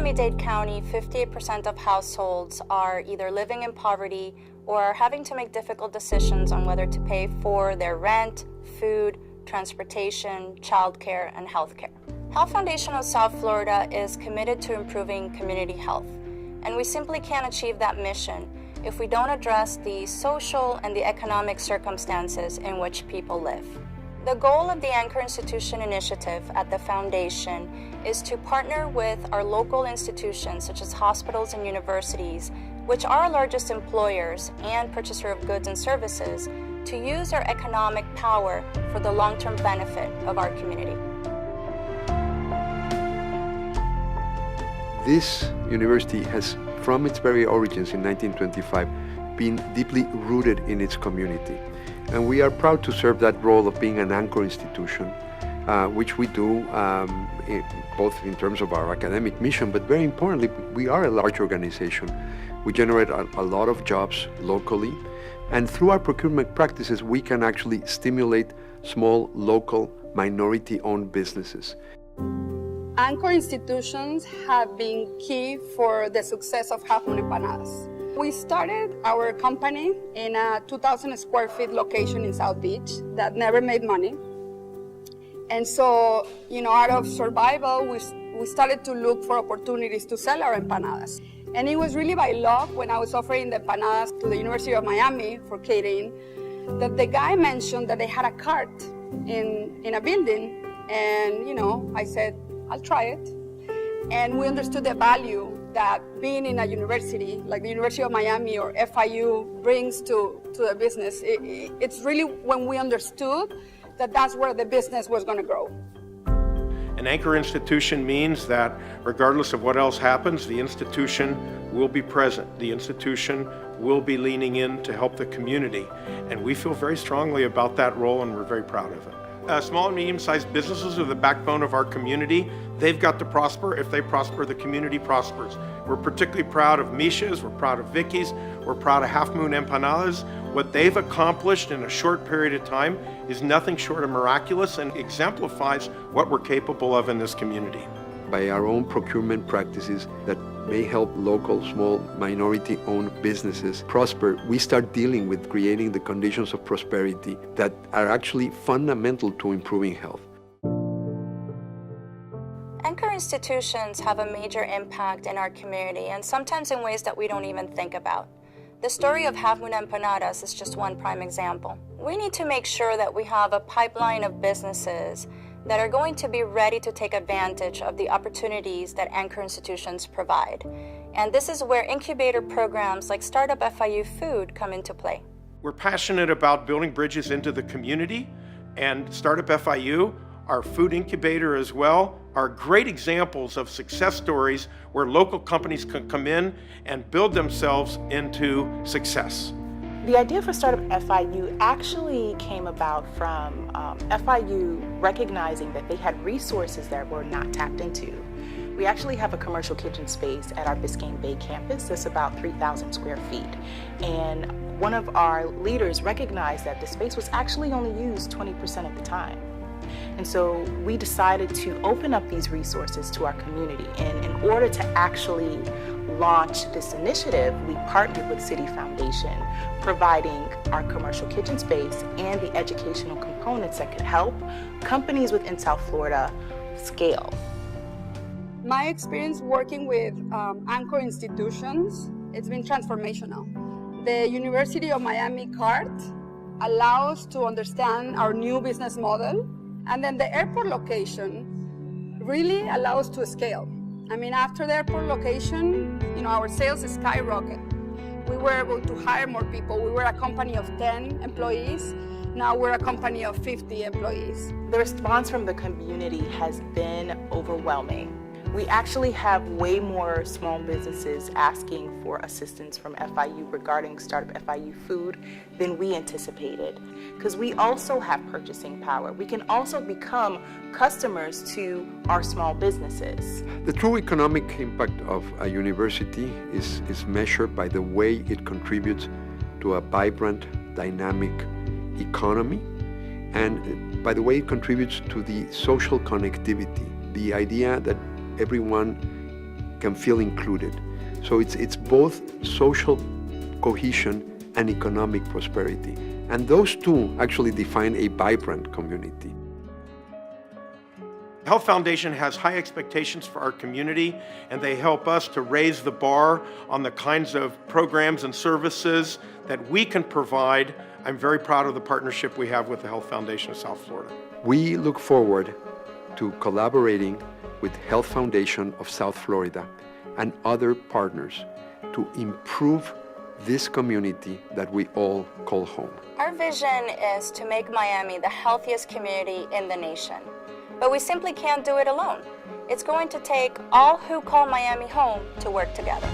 Miami-Dade County, 58% of households are either living in poverty or are having to make difficult decisions on whether to pay for their rent, food, transportation, childcare, and healthcare. Health Foundation of South Florida is committed to improving community health, and we simply can't achieve that mission if we don't address the social and the economic circumstances in which people live. The goal of the Anchor Institution Initiative at the Foundation is to partner with our local institutions such as hospitals and universities, which are our largest employers and purchaser of goods and services, to use our economic power for the long-term benefit of our community. This university has, from its very origins in 1925, been deeply rooted in its community. And we are proud to serve that role of being an anchor institution, which we do both in terms of our academic mission, but very importantly, we are a large organization. We generate a lot of jobs locally, and through our procurement practices, we can actually stimulate small, local, minority-owned businesses. Anchor institutions have been key for the success of Half Moon Empanadas. We started our company in a 2,000 square feet location in South Beach that never made money. And so, out of survival, we started to look for opportunities to sell our empanadas. And it was really by luck when I was offering the empanadas to the University of Miami for catering that the guy mentioned that they had a cart in a building. And, I said, I'll try it. And we understood the value that being in a university like the University of Miami or FIU brings to the business. It's really when we understood that that's where the business was going to grow. An anchor institution means that regardless of what else happens, the institution will be present. The institution will be leaning in to help the community. And we feel very strongly about that role, and we're very proud of it. Small and medium-sized businesses are the backbone of our community. They've got to prosper. If they prosper, the community prospers. We're particularly proud of Misha's, we're proud of Vicky's, we're proud of Half Moon Empanadas. What they've accomplished in a short period of time is nothing short of miraculous and exemplifies what we're capable of in this community. By our own procurement practices that may help local, small, minority-owned businesses prosper, we start dealing with creating the conditions of prosperity that are actually fundamental to improving health. Anchor institutions have a major impact in our community, and sometimes in ways that we don't even think about. The story of Half Moon Empanadas is just one prime example. We need to make sure that we have a pipeline of businesses that are going to be ready to take advantage of the opportunities that anchor institutions provide. And this is where incubator programs like Startup FIU Food come into play. We're passionate about building bridges into the community, and Startup FIU, our food incubator as well, are great examples of success stories where local companies can come in and build themselves into success. The idea for Startup FIU actually came about from FIU recognizing that they had resources that were not tapped into. We actually have a commercial kitchen space at our Biscayne Bay campus that's about 3,000 square feet. And one of our leaders recognized that the space was actually only used 20% of the time. And so we decided to open up these resources to our community. And in order to actually launch this initiative, we partnered with City Foundation, providing our commercial kitchen space and the educational components that could help companies within South Florida scale. My experience working with anchor institutions, it's been transformational. The University of Miami cart allows to understand our new business model, and then the airport location really allows to scale. I mean, after the airport location, our sales skyrocket. We were able to hire more people. We were a company of 10 employees. Now we're a company of 50 employees. The response from the community has been overwhelming. We actually have way more small businesses asking for assistance from FIU regarding Startup FIU Food than we anticipated, because we also have purchasing power. We can also become customers to our small businesses. The true economic impact of a university is measured by the way it contributes to a vibrant, dynamic economy, and by the way it contributes to the social connectivity, the idea that everyone can feel included. So it's both social cohesion and economic prosperity. And those two actually define a vibrant community. Health Foundation has high expectations for our community, and they help us to raise the bar on the kinds of programs and services that we can provide. I'm very proud of the partnership we have with the Health Foundation of South Florida. We look forward to collaborating with Health Foundation of South Florida and other partners to improve this community that we all call home. Our vision is to make Miami the healthiest community in the nation. But we simply can't do it alone. It's going to take all who call Miami home to work together.